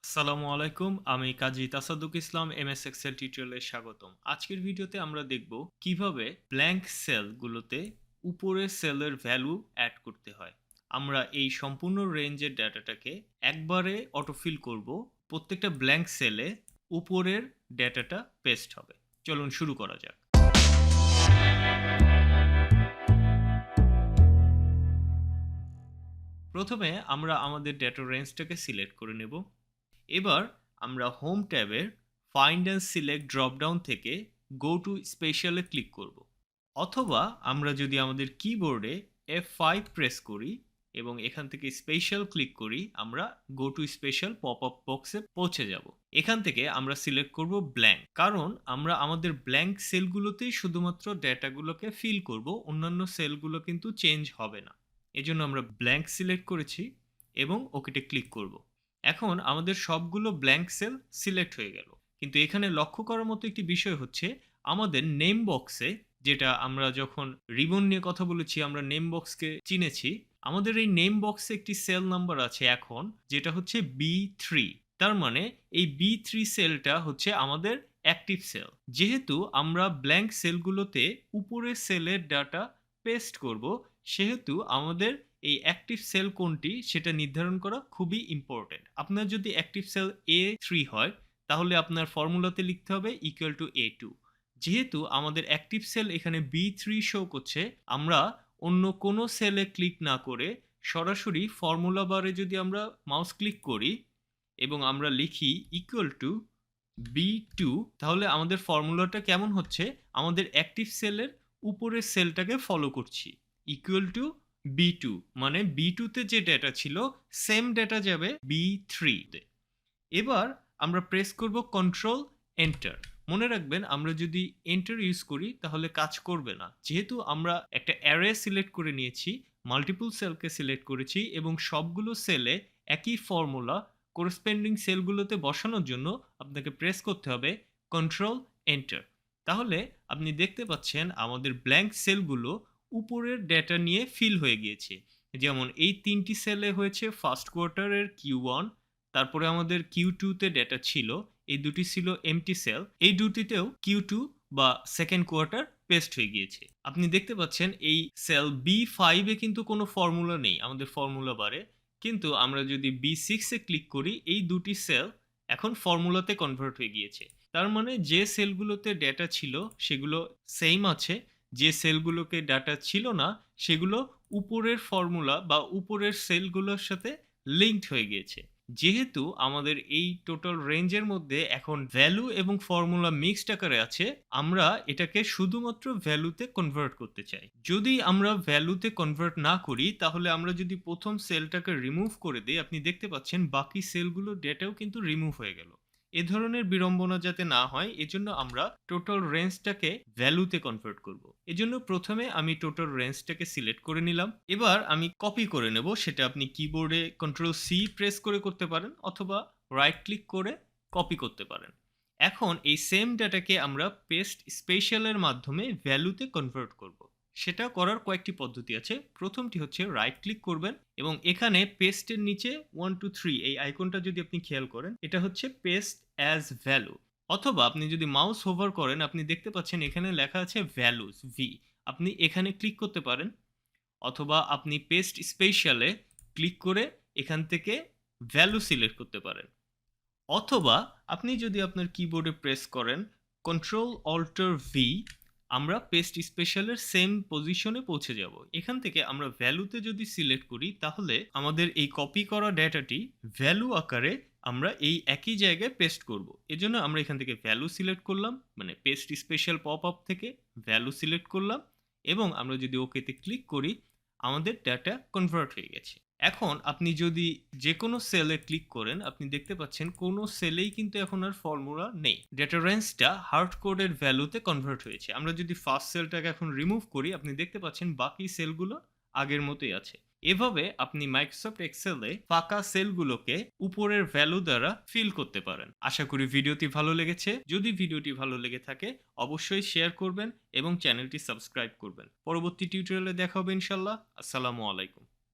আসসালামু আলাইকুম। আমি কাজী তাসাদ্দুক ইসলাম এমএস এক্সেল টিউটোরিয়ালে স্বাগতম। আজকের ভিডিওতে আমরা দেখব কিভাবে ব্ল্যাঙ্ক সেলগুলোতে উপরের সেলের ভ্যালু অ্যাড করতে হয়। আমরা এই সম্পূর্ণ রেঞ্জের ডেটাটাকে একবারে অটোফিল করব। প্রত্যেকটা ব্ল্যাঙ্ক সেলে উপরের ডেটাটা পেস্ট হবে। চলুন শুরু করা যাক। প্রথমে আমরা আমাদের ডেটা রেঞ্জটাকে সিলেক্ট করে নেব। এবার আমরা হোম ট্যাবের ফাইন্ড অ্যান্ড সিলেক্ট ড্রপডাউন থেকে গো টু স্পেশালে ক্লিক করব। অথবা আমরা যদি আমাদের কিবোর্ডে F5 প্রেস করি এবং এখান থেকে স্পেশাল ক্লিক করি, আমরা go to special pop up বক্সে পৌঁছে যাব। এখান থেকে আমরা সিলেক্ট করব ব্ল্যাঙ্ক, কারণ আমরা আমাদের ব্ল্যাঙ্ক সেলগুলোতেই শুধুমাত্র ডেটাগুলোকে ফিল করব, অন্যান্য সেলগুলো কিন্তু চেঞ্জ হবে না। এজন্য আমরা ব্ল্যাঙ্ক সিলেক্ট করেছি এবং ওকেতে ক্লিক করব। এখন আমাদের সবগুলো ব্ল্যাঙ্ক সেল সিলেক্ট হয়ে গেল, কিন্তু এখানে লক্ষ্য করার মতো একটি বিষয় হচ্ছে আমাদের নেম বক্সে, যেটা আমরা যখন রিবন নিয়ে কথা বলেছি আমরা নেম বক্সকে চিনেছি, আমাদের এই নেম বক্সে একটি সেল নাম্বার আছে এখন, যেটা হচ্ছে B3। তার মানে এই B3 সেলটা হচ্ছে আমাদের অ্যাক্টিভ সেল। যেহেতু আমরা ব্ল্যাঙ্ক সেলগুলোতে উপরের সেলের ডাটা পেস্ট করব, সেহেতু আমাদের এই অ্যাক্টিভ সেল কোনটি সেটা নির্ধারণ করা খুবই ইম্পর্টেন্ট। আপনার যদি অ্যাক্টিভ সেল A3 হয়, তাহলে আপনার ফর্মুলাতে লিখতে হবে ইকুয়াল টু A2। যেহেতু আমাদের অ্যাক্টিভ সেল এখানে B3 শো করছে, আমরা অন্য কোনো সেলে ক্লিক না করে সরাসরি ফর্মুলা বারে যদি আমরা মাউস ক্লিক করি এবং আমরা লিখি ইকুয়াল টু B2, তাহলে আমাদের ফর্মুলাটা কেমন হচ্ছে, আমাদের অ্যাক্টিভ সেলের উপরের সেলটাকে ফলো করছি। ইকুয়াল টু B2 মানে B2 তে যে ডেটা ছিল সেম ডেটা যাবে B3 তে। এবার আমরা প্রেস করব কন্ট্রোল এন্টার। মনে রাখবেন, আমরা যদি এন্টার ইউজ করি তাহলে কাজ করবে না, যেহেতু আমরা একটা অ্যারে সিলেক্ট করে নিয়েছি, মাল্টিপল সেলকে সিলেক্ট করেছি এবং সবগুলো সেলে একই ফর্মুলা করেসপন্ডিং সেলগুলোতে বসানোর জন্য আপনাকে প্রেস করতে হবে কন্ট্রোল এন্টার। তাহলে আপনি দেখতে পাচ্ছেন আমাদের ব্ল্যাঙ্ক সেলগুলো উপরের ডেটা নিয়ে ফিল হয়ে গিয়েছে। যেমন এই তিনটি সেলে হয়েছে ফার্স্ট কোয়ার্টারের Q1, তারপরে আমাদের Q2 তে ডেটা ছিল, এই দুটি ছিল এমটি সেল, এই দুটিতেও Q2 বা সেকেন্ড কোয়ার্টার পেস্ট হয়ে গিয়েছে। আপনি দেখতে পাচ্ছেন এই সেল B5 এ কিন্তু কোনো ফর্মুলা নেই আমাদের ফর্মুলা বারে, কিন্তু আমরা যদি B6 এ ক্লিক করি এই দুটি সেল এখন ফর্মুলাতে কনভার্ট হয়ে গিয়েছে। তার মানে যে সেলগুলোতে ডেটা ছিল সেগুলো সেম আছে, যে সেলগুলোকে ডাটা ছিল না সেগুলো উপরের ফর্মুলা বা উপরের সেলগুলোর সাথে লিঙ্কড হয়ে গিয়েছে। যেহেতু আমাদের এই টোটাল রেঞ্জের মধ্যে এখন ভ্যালু এবং ফর্মুলা মিক্সড আকারে আছে, আমরা এটাকে শুধুমাত্র ভ্যালুতে কনভার্ট করতে চাই। যদি আমরা ভ্যালুতে কনভার্ট না করি, তাহলে আমরা যদি প্রথম সেলটাকে রিমুভ করে দিই, আপনি দেখতে পাচ্ছেন বাকি সেলগুলোর ডেটাও কিন্তু রিমুভ হয়ে গেল। এ ধরনের বিড়ম্বনা যাতে না হয়, এজন্য আমরা টোটাল রেঞ্জটাকে ভ্যালুতে কনভার্ট করব। এজন্য প্রথমে আমি টোটাল রেঞ্জটাকে সিলেক্ট করে নিলাম। এবার আমি কপি করে নেব, সেটা আপনি কিবোর্ডে কন্ট্রোল সি প্রেস করে করতে পারেন অথবা রাইট ক্লিক করে কপি করতে পারেন। এখন এই সেম ডাটাকে আমরা পেস্ট স্পেশালের মাধ্যমে ভ্যালুতে কনভার্ট করব। সেটা করার কয়েকটি পদ্ধতি আছে। প্রথমটি হচ্ছে রাইট ক্লিক করবেন এবং এখানে পেস্টের নিচে 1 2 3 এই আইকনটা যদি আপনি খেয়াল করেন, এটা হচ্ছে পেস্ট অ্যাজ ভ্যালু। অথবা আপনি যদি মাউস হোভার করেন, আপনি দেখতে পাচ্ছেন এখানে লেখা আছে ভ্যালুস ভি, আপনি এখানে ক্লিক করতে পারেন। অথবা আপনি পেস্ট স্পেশালে ক্লিক করে এখান থেকে ভ্যালু সিলেক্ট করতে পারেন। অথবা আপনি যদি আপনার কিবোর্ডে প্রেস করেন কন্ট্রোল অল্টার ভি, আমরা পেস্ট স্পেশালের সেম পজিশনে পৌঁছে যাব। এখান থেকে আমরা ভ্যালুতে যদি সিলেক্ট করি, তাহলে আমাদের এই কপি করা ডেটাটি ভ্যালু আকারে আমরা এই একই জায়গায় পেস্ট করব। এজন্য আমরা এখান থেকে ভ্যালু সিলেক্ট করলাম, মানে পেস্ট স্পেশাল পপ আপ থেকে ভ্যালু সিলেক্ট করলাম এবং আমরা যদি ওকেতে ক্লিক করি, আমাদের ডাটা কনভার্ট হয়ে গেছে। এখন আপনি যদি যে কোনো সেলে ক্লিক করেন, আপনি দেখতে পাচ্ছেন কোনো সেলেই কিন্তু এখন আর ফর্মুলা নেই। ডেটা রেঞ্জটা হার্ড কোডের ভ্যালুতে কনভার্ট হয়েছে। আমরা যদি ফার্স্ট সেলটাকে এখন রিমুভ করি, আপনি দেখতে পাচ্ছেন বাকি সেলগুলো আগের মতোই আছে। এভাবে আপনি মাইক্রোসফট এক্সেলে ফাঁকা সেলগুলোকে উপরের ভ্যালু দ্বারা ফিল করতে পারেন। আশা করি ভিডিওটি ভালো লেগেছে। যদি ভিডিওটি ভালো লেগে থাকে অবশ্যই শেয়ার করবেন এবং চ্যানেলটি সাবস্ক্রাইব করবেন। পরবর্তী টিউটোরিয়ালে দেখা হবে ইনশাল্লাহ। আসসালামু আলাইকুম।